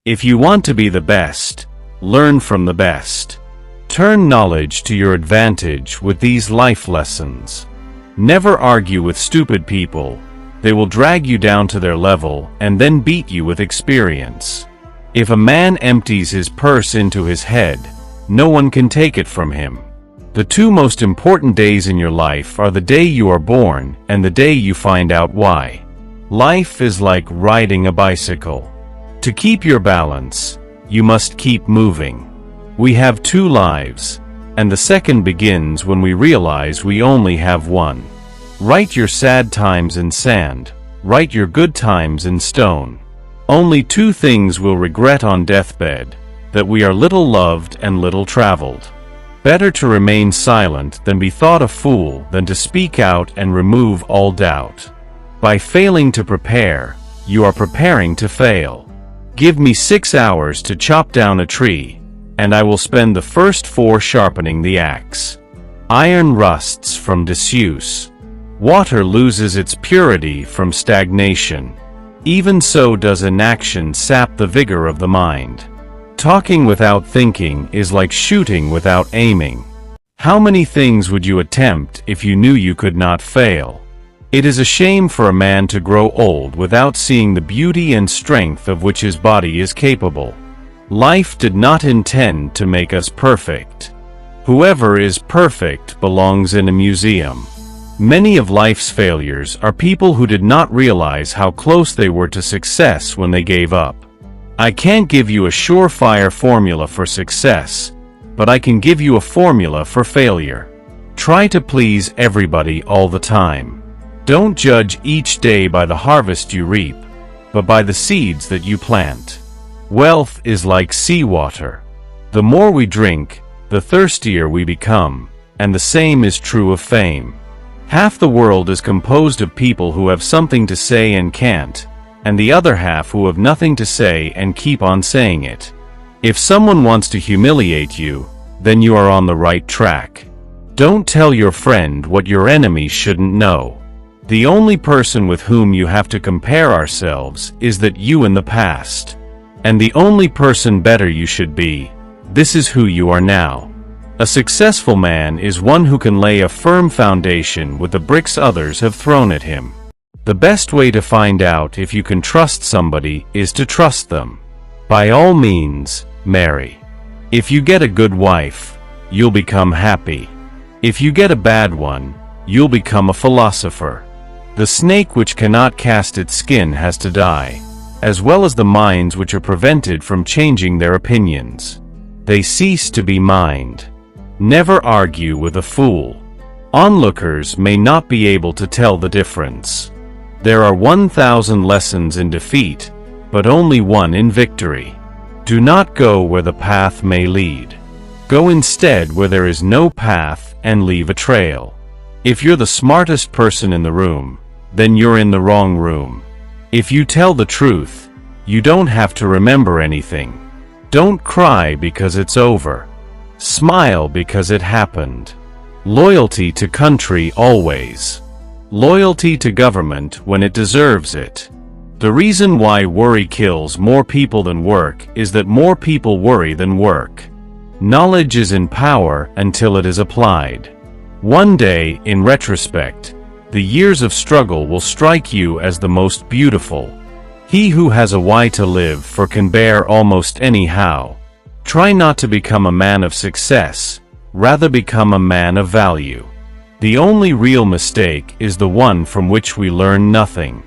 If you want to be the best, learn from the best. Turn knowledge to your advantage with these life lessons. Never argue with stupid people. They will drag you down to their level and then beat you with experience. If a man empties his purse into his head, no one can take it from him. The two most important days in your life are the day you are born and the day you find out why. Life is like riding a bicycle. To keep your balance, you must keep moving. We have two lives, and the second begins when we realize we only have one. Write your sad times in sand, write your good times in stone. Only two things we'll regret on deathbed: that we are little loved and little traveled. Better to remain silent than be thought a fool than to speak out and remove all doubt. By failing to prepare, you are preparing to fail. Give me 6 hours to chop down a tree, and I will spend the first 4 sharpening the axe. Iron rusts from disuse. Water loses its purity from stagnation. Even so does inaction sap the vigor of the mind. Talking without thinking is like shooting without aiming. How many things would you attempt if you knew you could not fail? It is a shame for a man to grow old without seeing the beauty and strength of which his body is capable. Life did not intend to make us perfect. Whoever is perfect belongs in a museum. Many of life's failures are people who did not realize how close they were to success when they gave up. I can't give you a surefire formula for success, but I can give you a formula for failure. Try to please everybody all the time. Don't judge each day by the harvest you reap, but by the seeds that you plant. Wealth is like seawater. The more we drink, the thirstier we become, and the same is true of fame. Half the world is composed of people who have something to say and can't, and the other half who have nothing to say and keep on saying it. If someone wants to humiliate you, then you are on the right track. Don't tell your friend what your enemy shouldn't know. The only person with whom you have to compare ourselves is that you in the past. And the only person better you should be. This is who you are now. A successful man is one who can lay a firm foundation with the bricks others have thrown at him. The best way to find out if you can trust somebody is to trust them. By all means, marry. If you get a good wife, you'll become happy. If you get a bad one, you'll become a philosopher. The snake which cannot cast its skin has to die, as well as the minds which are prevented from changing their opinions. They cease to be mind. Never argue with a fool. Onlookers may not be able to tell the difference. There are 1,000 lessons in defeat, but only one in victory. Do not go where the path may lead. Go instead where there is no path and leave a trail. If you're the smartest person in the room, then you're in the wrong room. If you tell the truth, you don't have to remember anything. Don't cry because it's over. Smile because it happened. Loyalty to country always. Loyalty to government when it deserves it. The reason why worry kills more people than work is that more people worry than work. Knowledge is in power until it is applied. One day, in retrospect, the years of struggle will strike you as the most beautiful. He who has a why to live for can bear almost any how. Try not to become a man of success, rather become a man of value. The only real mistake is the one from which we learn nothing.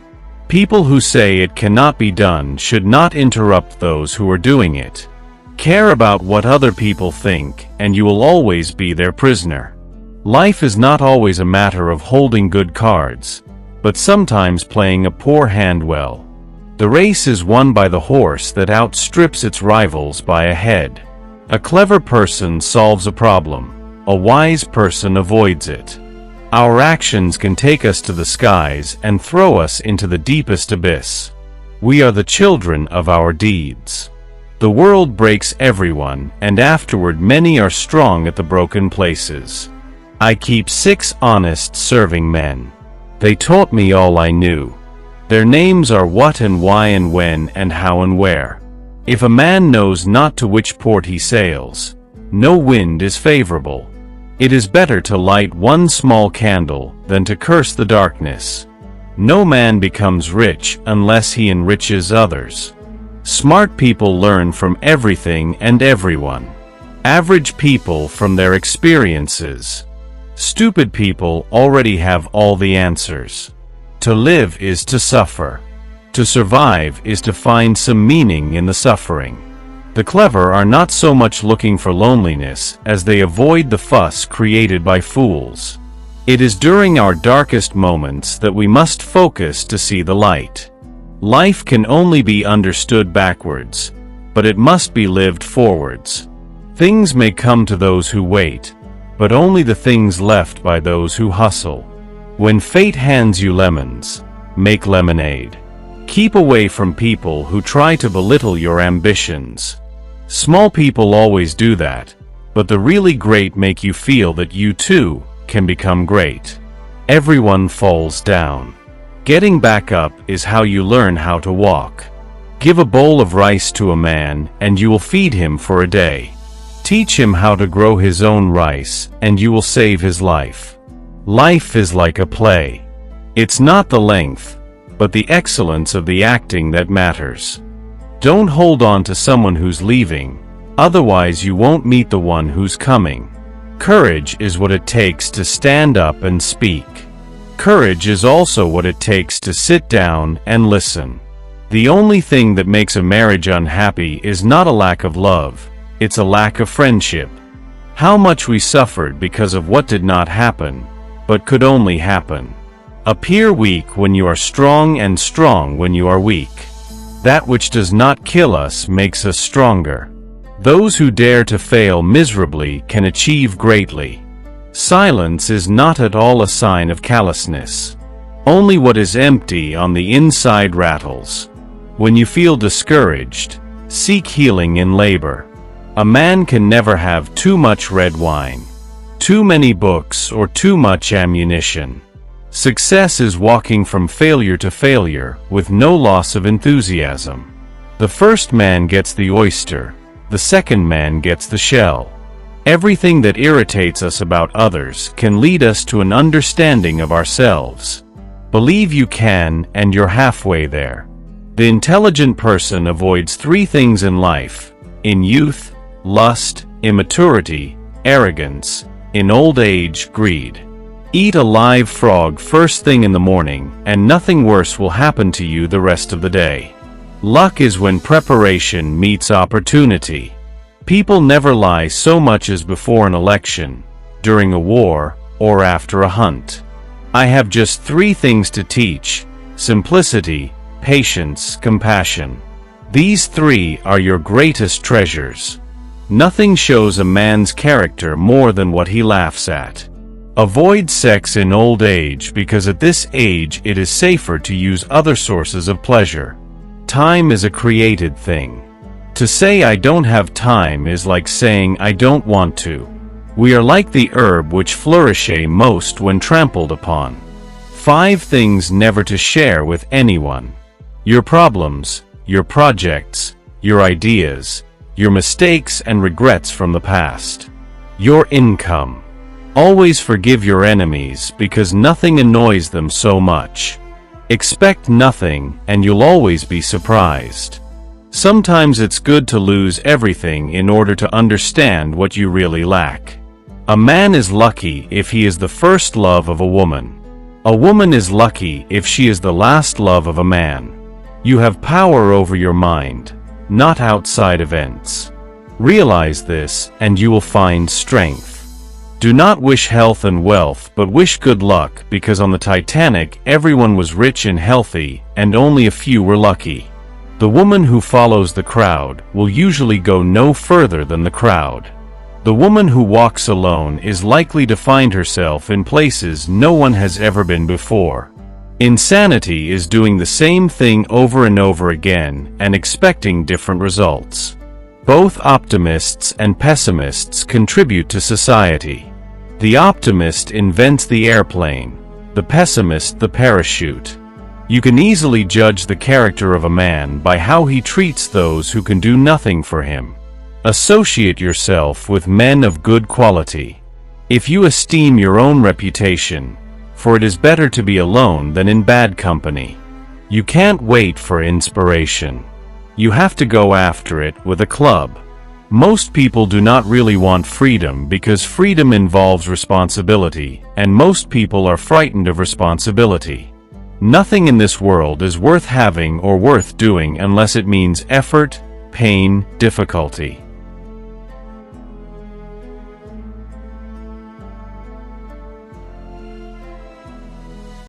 People who say it cannot be done should not interrupt those who are doing it. Care about what other people think, and you will always be their prisoner. Life is not always a matter of holding good cards, but sometimes playing a poor hand well. The race is won by the horse that outstrips its rivals by a head. A clever person solves a problem. A wise person avoids it. Our actions can take us to the skies and throw us into the deepest abyss. We are the children of our deeds. The world breaks everyone, and afterward many are strong at the broken places. I keep 6 honest serving men. They taught me all I knew. Their names are what and why and when and how and where. If a man knows not to which port he sails, no wind is favorable. It is better to light one small candle than to curse the darkness. No man becomes rich unless he enriches others. Smart people learn from everything and everyone. Average people from their experiences. Stupid people already have all the answers. To live is to suffer. To survive is to find some meaning in the suffering. The clever are not so much looking for loneliness as they avoid the fuss created by fools. It is during our darkest moments that we must focus to see the light. Life can only be understood backwards, but it must be lived forwards. Things may come to those who wait, but only the things left by those who hustle. When fate hands you lemons, make lemonade. Keep away from people who try to belittle your ambitions. Small people always do that, but the really great make you feel that you too can become great. Everyone falls down. Getting back up is how you learn how to walk. Give a bowl of rice to a man and you will feed him for a day. Teach him how to grow his own rice and you will save his life. Life is like a play. It's not the length, but the excellence of the acting that matters. Don't hold on to someone who's leaving, otherwise you won't meet the one who's coming. Courage is what it takes to stand up and speak. Courage is also what it takes to sit down and listen. The only thing that makes a marriage unhappy is not a lack of love, it's a lack of friendship. How much we suffered because of what did not happen, but could only happen. Appear weak when you are strong and strong when you are weak. That which does not kill us makes us stronger. Those who dare to fail miserably can achieve greatly. Silence is not at all a sign of callousness. Only what is empty on the inside rattles. When you feel discouraged, seek healing in labor. A man can never have too much red wine, too many books, or too much ammunition. Success is walking from failure to failure with no loss of enthusiasm. The first man gets the oyster, the second man gets the shell. Everything that irritates us about others can lead us to an understanding of ourselves. Believe you can, and you're halfway there. The intelligent person avoids three things in life: in youth, lust; immaturity, arrogance; in old age, greed. Eat a live frog first thing in the morning, and nothing worse will happen to you the rest of the day. Luck is when preparation meets opportunity. People never lie so much as before an election, during a war, or after a hunt. I have just three things to teach: simplicity, patience, compassion. These three are your greatest treasures. Nothing shows a man's character more than what he laughs at. Avoid sex in old age because at this age it is safer to use other sources of pleasure. Time is a created thing. To say I don't have time is like saying I don't want to. We are like the herb which flourishes most when trampled upon. 5 things never to share with anyone: your problems, your projects, your ideas, your mistakes and regrets from the past, your income. Always forgive your enemies because nothing annoys them so much. Expect nothing and you'll always be surprised. Sometimes it's good to lose everything in order to understand what you really lack. A man is lucky if he is the first love of a woman. A woman is lucky if she is the last love of a man. You have power over your mind, not outside events. Realize this and you will find strength. Do not wish health and wealth, but wish good luck, because on the Titanic everyone was rich and healthy, and only a few were lucky. The woman who follows the crowd will usually go no further than the crowd. The woman who walks alone is likely to find herself in places no one has ever been before. Insanity is doing the same thing over and over again and expecting different results. Both optimists and pessimists contribute to society. The optimist invents the airplane, the pessimist the parachute. You can easily judge the character of a man by how he treats those who can do nothing for him. Associate yourself with men of good quality. If you esteem your own reputation, for it is better to be alone than in bad company. You can't wait for inspiration. You have to go after it with a club. Most people do not really want freedom because freedom involves responsibility, and most people are frightened of responsibility. Nothing in this world is worth having or worth doing unless it means effort, pain, difficulty.